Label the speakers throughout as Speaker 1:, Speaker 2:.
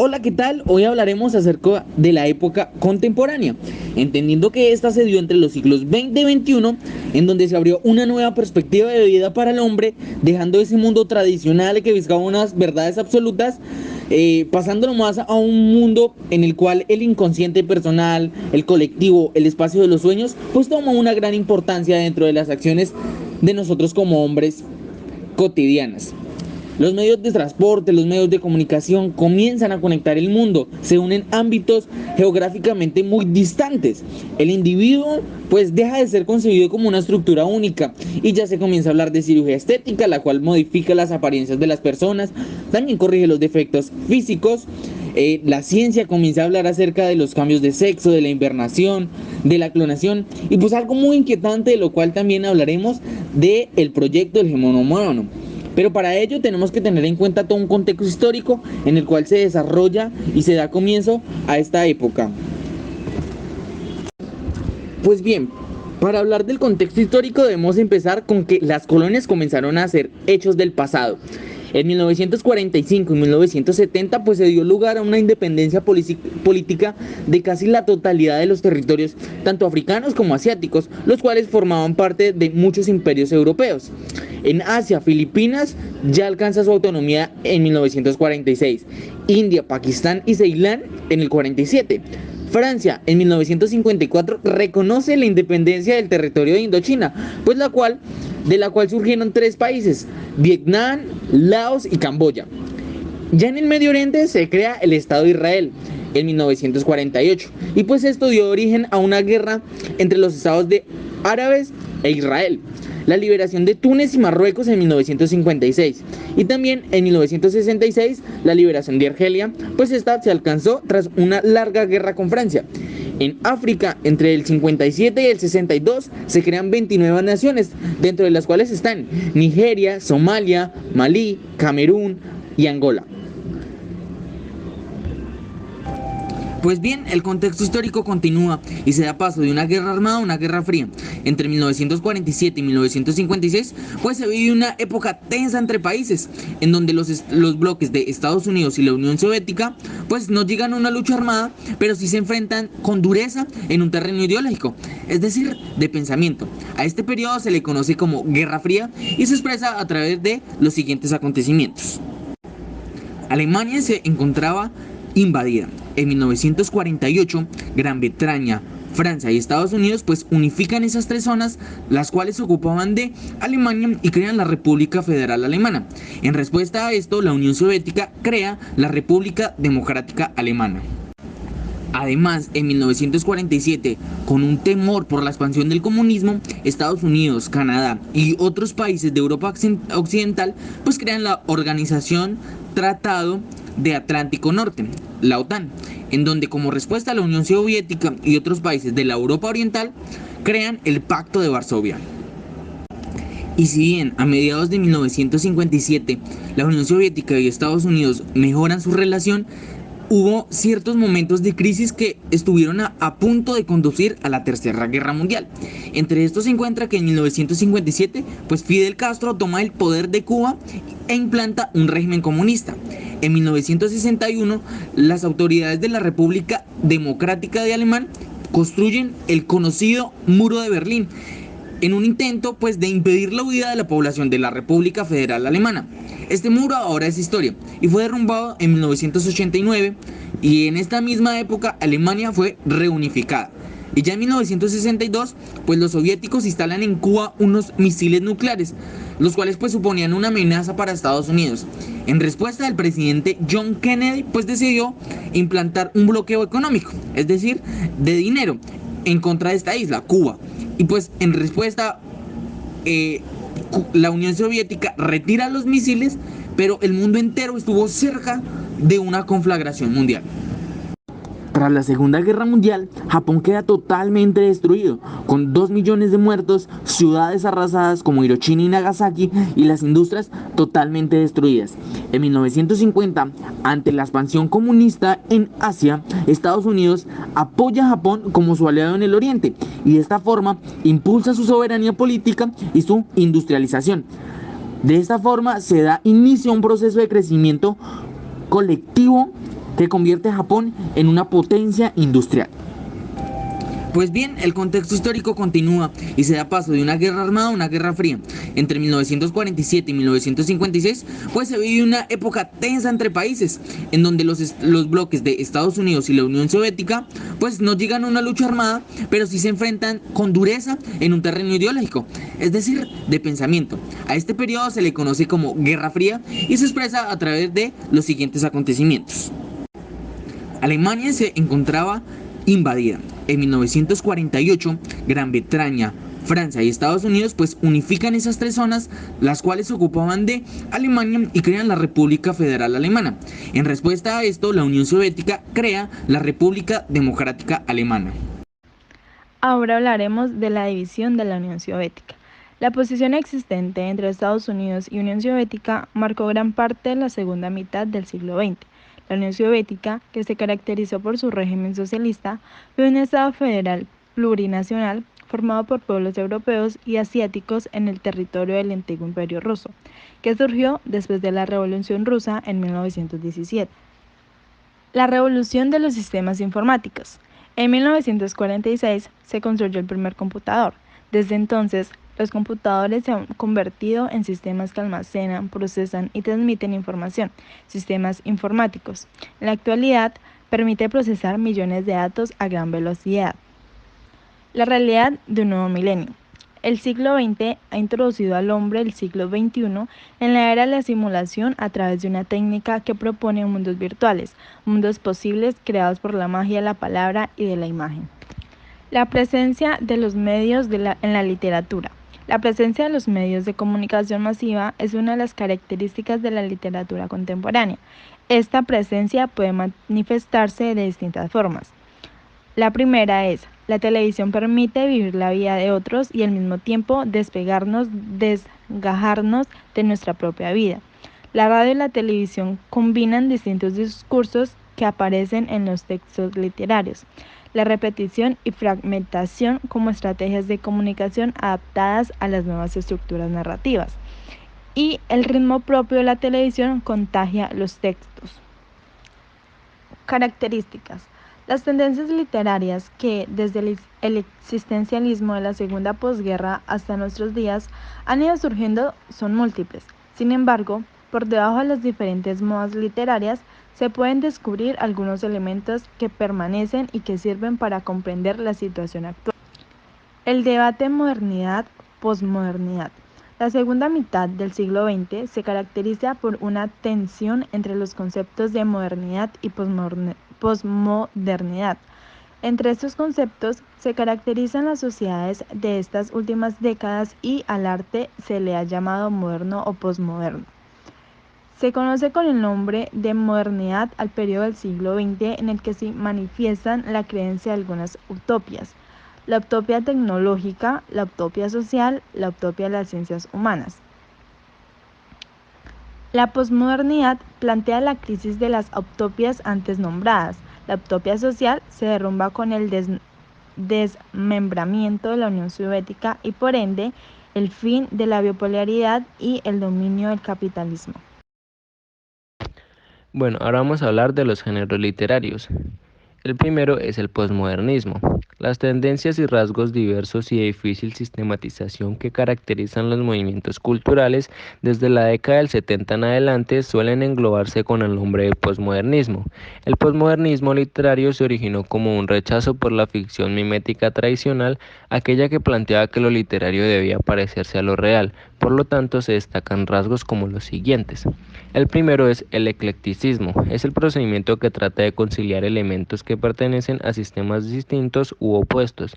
Speaker 1: Hola, ¿qué tal? Hoy hablaremos acerca de la época contemporánea, entendiendo que esta se dio entre los siglos XX y XXI, en donde se abrió una nueva perspectiva de vida para el hombre, dejando ese mundo tradicional que buscaba unas verdades absolutas, pasándolo más a un mundo en el cual el inconsciente personal, el colectivo, el espacio de los sueños, pues toma una gran importancia dentro de las acciones de nosotros como hombres cotidianas. Los medios de transporte, los medios de comunicación comienzan a conectar el mundo, se unen ámbitos geográficamente muy distantes. El individuo pues deja de ser concebido como una estructura única y ya se comienza a hablar de cirugía estética, la cual modifica las apariencias de las personas, también corrige los defectos físicos. La ciencia comienza a hablar acerca de los cambios de sexo, de la invernación, de la clonación y pues algo muy inquietante, de lo cual también hablaremos, del proyecto del genoma humano. Pero para ello tenemos que tener en cuenta todo un contexto histórico en el cual se desarrolla y se da comienzo a esta época. Pues bien, para hablar del contexto histórico debemos empezar con que las colonias comenzaron a ser hechos del pasado. En 1945 y 1970 pues se dio lugar a una independencia política de casi la totalidad de los territorios, tanto africanos como asiáticos, los cuales formaban parte de muchos imperios europeos. En Asia, Filipinas ya alcanza su autonomía en 1946, India, Pakistán y Ceilán en el 47. Francia en 1954 reconoce la independencia del territorio de Indochina, pues de la cual surgieron 3 países: Vietnam, Laos y Camboya. Ya en el Medio Oriente se crea el Estado de Israel en 1948 y pues esto dio origen a una guerra entre los estados de árabes e Israel. La liberación de Túnez y Marruecos en 1956 y también en 1966 la liberación de Argelia, pues esta se alcanzó tras una larga guerra con Francia. En África, entre el 57 y el 62, se crean 29 naciones, dentro de las cuales están Nigeria, Somalia, Malí, Camerún y Angola. Pues bien, el contexto histórico continúa y se da paso de una guerra armada a una guerra fría. Entre 1947 y 1956, pues se vive una época tensa entre países, en donde los bloques de Estados Unidos y la Unión Soviética, pues no llegan a una lucha armada, pero sí se enfrentan con dureza en un terreno ideológico, es decir, de pensamiento. A este periodo se le conoce como Guerra Fría y se expresa a través de los siguientes acontecimientos. Alemania se encontraba invadida. En 1948, Gran Bretaña, Francia y Estados Unidos pues unifican esas 3 zonas, las cuales se ocupaban de Alemania, y crean la República Federal Alemana. En respuesta a esto, la Unión Soviética crea la República Democrática Alemana. Además, en 1947, con un temor por la expansión del comunismo, Estados Unidos, Canadá y otros países de Europa Occidental pues crean la Organización Tratado de Atlántico Norte, la OTAN, en donde como respuesta a la Unión Soviética y otros países de la Europa Oriental crean el Pacto de Varsovia. Y si bien a mediados de 1957 la Unión Soviética y Estados Unidos mejoran su relación, hubo ciertos momentos de crisis que estuvieron a punto de conducir a la Tercera Guerra Mundial. Entre estos se encuentra que en 1957 pues Fidel Castro toma el poder de Cuba e implanta un régimen comunista. En 1961 las autoridades de la República Democrática de Alemania construyen el conocido Muro de Berlín, en un intento pues de impedir la huida de la población de la República Federal Alemana. Este muro ahora es historia y fue derrumbado en 1989, y en esta misma época Alemania fue reunificada. Y ya en 1962 pues los soviéticos instalan en Cuba unos misiles nucleares, los cuales pues suponían una amenaza para Estados Unidos. En respuesta, el presidente John Kennedy pues decidió implantar un bloqueo económico, es decir, de dinero, en contra de esta isla, Cuba. Y pues en respuesta la Unión Soviética retira los misiles, pero el mundo entero estuvo cerca de una conflagración mundial. Tras la Segunda Guerra Mundial, Japón queda totalmente destruido, con 2 millones de muertos, ciudades arrasadas como Hiroshima y Nagasaki y las industrias totalmente destruidas. En 1950, ante la expansión comunista en Asia, Estados Unidos apoya a Japón como su aliado en el Oriente y de esta forma impulsa su soberanía política y su industrialización. De esta forma se da inicio a un proceso de crecimiento colectivo que convierte a Japón en una potencia industrial. Pues bien, el contexto histórico continúa y se da paso de una guerra armada a una guerra fría. Entre 1947 y 1956, pues se vive una época tensa entre países, en donde los bloques de Estados Unidos y la Unión Soviética, pues no llegan a una lucha armada, pero sí se enfrentan con dureza en un terreno ideológico, es decir, de pensamiento. A este periodo se le conoce como Guerra Fría y se expresa a través de los siguientes acontecimientos. Alemania se encontraba invadida. En 1948, Gran Bretaña, Francia y Estados Unidos pues unifican esas tres zonas, las cuales se ocupaban de Alemania, y crean la República Federal Alemana. En respuesta a esto, la Unión Soviética crea la República Democrática Alemana.
Speaker 2: Ahora hablaremos de la división de la Unión Soviética. La posición existente entre Estados Unidos y Unión Soviética marcó gran parte de la segunda mitad del siglo XX. La Unión Soviética, que se caracterizó por su régimen socialista, fue un Estado federal plurinacional formado por pueblos europeos y asiáticos en el territorio del antiguo Imperio Ruso, que surgió después de la Revolución Rusa en 1917. La revolución de los sistemas informáticos. En 1946 se construyó el primer computador. Desde entonces, los computadores se han convertido en sistemas que almacenan, procesan y transmiten información, sistemas informáticos. En la actualidad, permite procesar millones de datos a gran velocidad. La realidad de un nuevo milenio. El siglo XX ha introducido al hombre del siglo XXI en la era de la simulación a través de una técnica que propone mundos virtuales, mundos posibles creados por la magia de la palabra y de la imagen. La presencia de los medios en la literatura. La presencia de los medios de comunicación masiva es una de las características de la literatura contemporánea. Esta presencia puede manifestarse de distintas formas. La primera es: la televisión permite vivir la vida de otros y al mismo tiempo desgajarnos de nuestra propia vida. La radio y la televisión combinan distintos discursos que aparecen en los textos literarios, la repetición y fragmentación como estrategias de comunicación adaptadas a las nuevas estructuras narrativas. Y el ritmo propio de la televisión contagia los textos. Características. Las tendencias literarias que, desde el existencialismo de la segunda posguerra hasta nuestros días, han ido surgiendo son múltiples. Sin embargo, por debajo de las diferentes modas literarias, se pueden descubrir algunos elementos que permanecen y que sirven para comprender la situación actual. El debate modernidad-posmodernidad. La segunda mitad del siglo XX se caracteriza por una tensión entre los conceptos de modernidad y posmodernidad. Entre estos conceptos se caracterizan las sociedades de estas últimas décadas y al arte se le ha llamado moderno o posmoderno. Se conoce con el nombre de modernidad al periodo del siglo XX en el que se manifiestan la creencia de algunas utopias: la utopía tecnológica, la utopía social, la utopía de las ciencias humanas. La posmodernidad plantea la crisis de las utopias antes nombradas. La utopía social se derrumba con el desmembramiento de la Unión Soviética y por ende el fin de la bipolaridad y el dominio del capitalismo.
Speaker 3: Bueno, ahora vamos a hablar de los géneros literarios. El primero es el posmodernismo. Las tendencias y rasgos diversos y de difícil sistematización que caracterizan los movimientos culturales desde la década del 70 en adelante suelen englobarse con el nombre de posmodernismo. El posmodernismo literario se originó como un rechazo por la ficción mimética tradicional, aquella que planteaba que lo literario debía parecerse a lo real. Por lo tanto, se destacan rasgos como los siguientes. El primero es el eclecticismo. Es el procedimiento que trata de conciliar elementos que pertenecen a sistemas distintos u opuestos.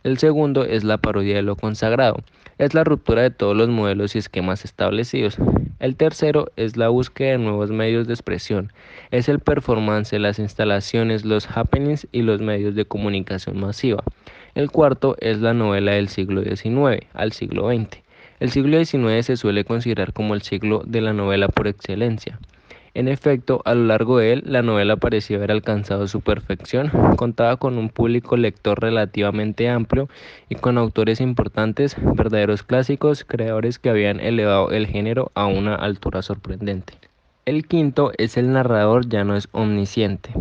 Speaker 3: El segundo es la parodia de lo consagrado. Es la ruptura de todos los modelos y esquemas establecidos. El tercero es la búsqueda de nuevos medios de expresión. Es el performance, las instalaciones, los happenings y los medios de comunicación masiva. El cuarto es la novela del siglo XIX al siglo XX. El siglo XIX se suele considerar como el siglo de la novela por excelencia. En efecto, a lo largo de él, la novela parecía haber alcanzado su perfección, contaba con un público lector relativamente amplio y con autores importantes, verdaderos clásicos, creadores que habían elevado el género a una altura sorprendente. El quinto es el narrador ya no es omnisciente.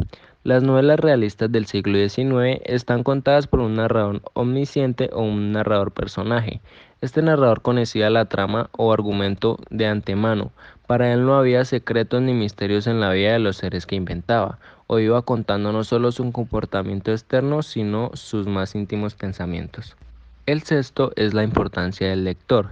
Speaker 3: Las novelas realistas del siglo XIX están contadas por un narrador omnisciente o un narrador personaje. Este narrador conocía la trama o argumento de antemano. Para él no había secretos ni misterios en la vida de los seres que inventaba, o iba contando no solo su comportamiento externo, sino sus más íntimos pensamientos. El sexto es la importancia del lector.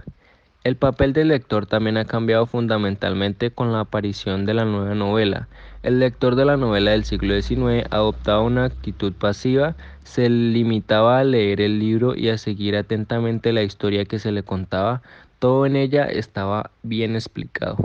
Speaker 3: El papel del lector también ha cambiado fundamentalmente con la aparición de la nueva novela. El lector de la novela del siglo XIX adoptaba una actitud pasiva, se limitaba a leer el libro y a seguir atentamente la historia que se le contaba. Todo en ella estaba bien explicado.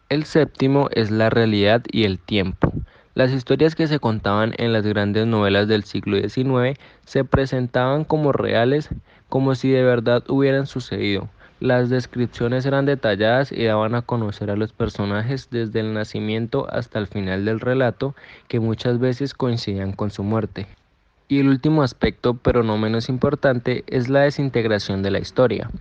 Speaker 3: El séptimo es la realidad y el tiempo. Las historias que se contaban en las grandes novelas del siglo XIX se presentaban como reales, como si de verdad hubieran sucedido. Las descripciones eran detalladas y daban a conocer a los personajes desde el nacimiento hasta el final del relato, que muchas veces coincidían con su muerte. Y el último aspecto, pero no menos importante, es la desintegración de la historia.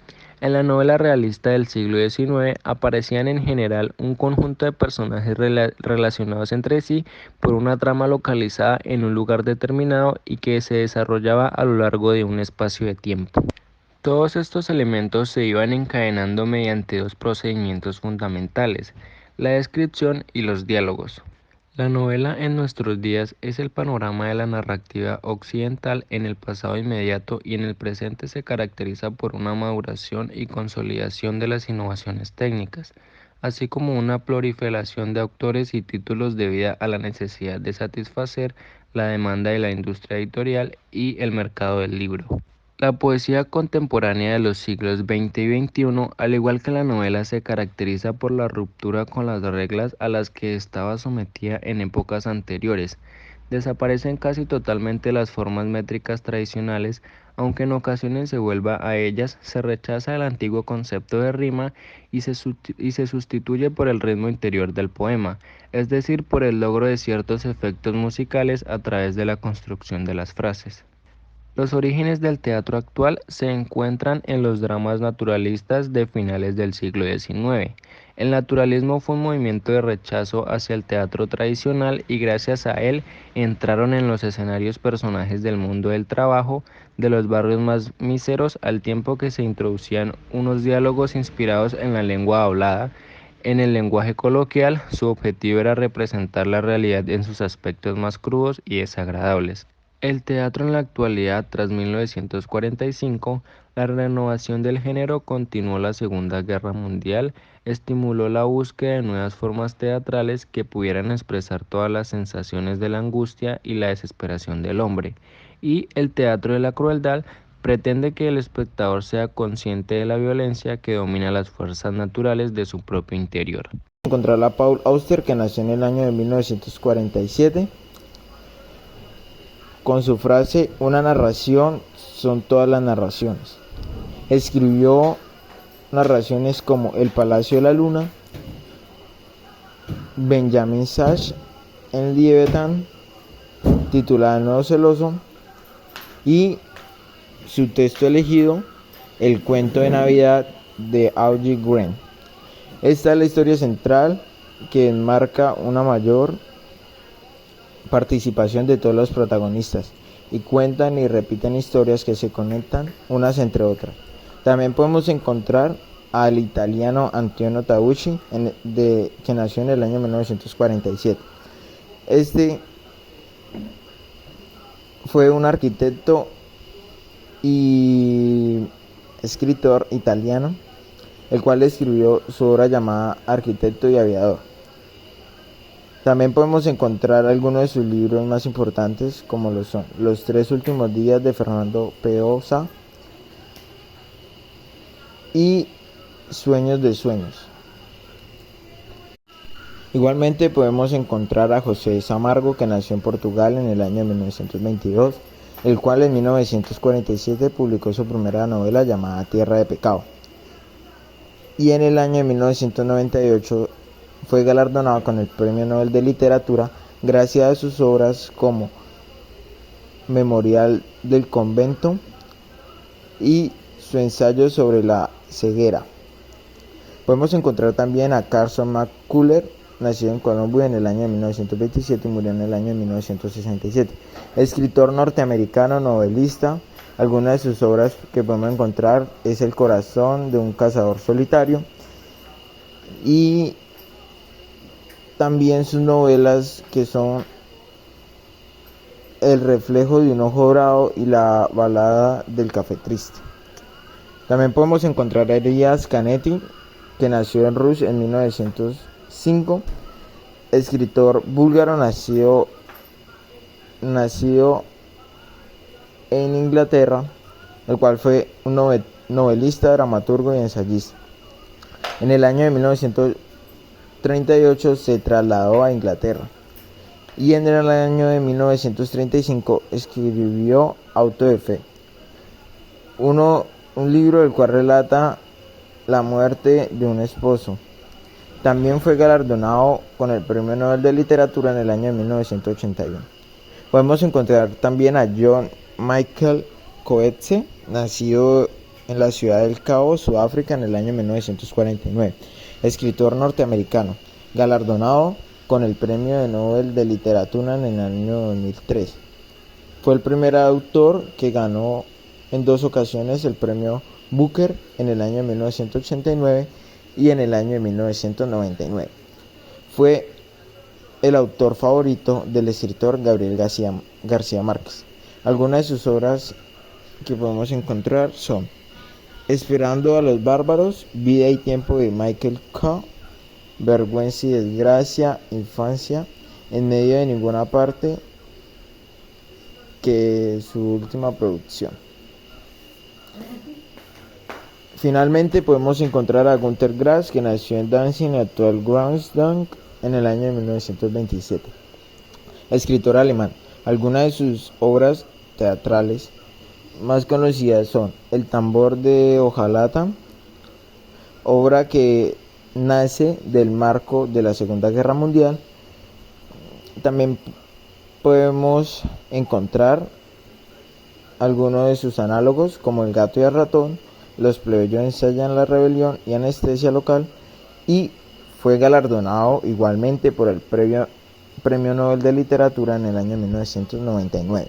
Speaker 3: En la novela realista del siglo XIX aparecían en general un conjunto de personajes relacionados entre sí por una trama localizada en un lugar determinado y que se desarrollaba a lo largo de un espacio de tiempo. Todos estos elementos se iban encadenando mediante dos procedimientos fundamentales: la descripción y los diálogos. La novela en nuestros días es el panorama de la narrativa occidental. En el pasado inmediato y en el presente se caracteriza por una maduración y consolidación de las innovaciones técnicas, así como una proliferación de autores y títulos debido a la necesidad de satisfacer la demanda de la industria editorial y el mercado del libro. La poesía contemporánea de los siglos XX y XXI, al igual que la novela, se caracteriza por la ruptura con las reglas a las que estaba sometida en épocas anteriores. Desaparecen casi totalmente las formas métricas tradicionales, aunque en ocasiones se vuelva a ellas, se rechaza el antiguo concepto de rima y se sustituye por el ritmo interior del poema, es decir, por el logro de ciertos efectos musicales a través de la construcción de las frases. Los orígenes del teatro actual se encuentran en los dramas naturalistas de finales del siglo XIX. El naturalismo fue un movimiento de rechazo hacia el teatro tradicional y gracias a él entraron en los escenarios personajes del mundo del trabajo, de los barrios más míseros, al tiempo que se introducían unos diálogos inspirados en la lengua hablada. En el lenguaje coloquial, su objetivo era representar la realidad en sus aspectos más crudos y desagradables. El teatro en la actualidad, tras 1945, la renovación del género continuó la Segunda Guerra Mundial, estimuló la búsqueda de nuevas formas teatrales que pudieran expresar todas las sensaciones de la angustia y la desesperación del hombre, y el teatro de la crueldad pretende que el espectador sea consciente de la violencia que domina las fuerzas naturales de su propio interior.
Speaker 4: Encontrar a Paul Auster, que nació en el año de 1947. Con su frase, una narración son todas las narraciones. Escribió narraciones como El Palacio de la Luna, Benjamin Sage en Leviatán, titulada El Nuevo Celoso, y su texto elegido, El Cuento de Navidad de Augie Green. Esta es la historia central que enmarca una mayor participación de todos los protagonistas y cuentan y repiten historias que se conectan unas entre otras. También podemos encontrar al italiano Antonio Tabucchi, que nació en el año 1947. Este fue un arquitecto y escritor italiano, el cual escribió su obra llamada Arquitecto y Aviador. También podemos encontrar algunos de sus libros más importantes, como lo son Los tres últimos días de Fernando Peosa y Sueños de Sueños. Igualmente podemos encontrar a José Samargo, que nació en Portugal en el año 1922, el cual en 1947 publicó su primera novela llamada Tierra de Pecado. Y en el año de 1998 fue galardonado con el Premio Nobel de Literatura gracias a sus obras como Memorial del Convento y su ensayo sobre la ceguera. Podemos encontrar también a Carson McCullers, nacido en Colombia en el año de 1927 y murió en el año de 1967. Escritor norteamericano, novelista. Algunas de sus obras que podemos encontrar es El corazón de un cazador solitario y también sus novelas que son El reflejo de un ojo dorado y La balada del café triste. También podemos encontrar a Elias Canetti, que nació en Rusia en 1905, escritor búlgaro nacido en Inglaterra, el cual fue un novelista, dramaturgo y ensayista. En el año de 1938 se trasladó a Inglaterra y en el año de 1935 escribió Auto de Fe, un libro del cual relata la muerte de un esposo. También fue galardonado con el Premio Nobel de Literatura en el año de 1981. Podemos encontrar también a John Michael Coetzee, nacido en la ciudad del Cabo, Sudáfrica, en el año 1949, escritor norteamericano, galardonado con el Premio Nobel de Literatura en el año 2003. Fue el primer autor que ganó en 2 ocasiones el Premio Booker en el año 1989 y en el año 1999. Fue el autor favorito del escritor Gabriel García Márquez. Algunas de sus obras que podemos encontrar son Esperando a los bárbaros, Vida y tiempo de Michael K., Vergüenza y desgracia, Infancia, En medio de ninguna parte, que es su última producción. Finalmente podemos encontrar a Günter Grass, que nació en Danzig, actual Grausdorf, en el año de 1927. Escritor alemán. Algunas de sus obras teatrales más conocidas son El tambor de hojalata, obra que nace del marco de la Segunda Guerra Mundial. También podemos encontrar algunos de sus análogos como El gato y el ratón, Los plebeyos ensayan la rebelión y Anestesia local, y fue galardonado igualmente por el Premio Nobel de Literatura en el año 1999.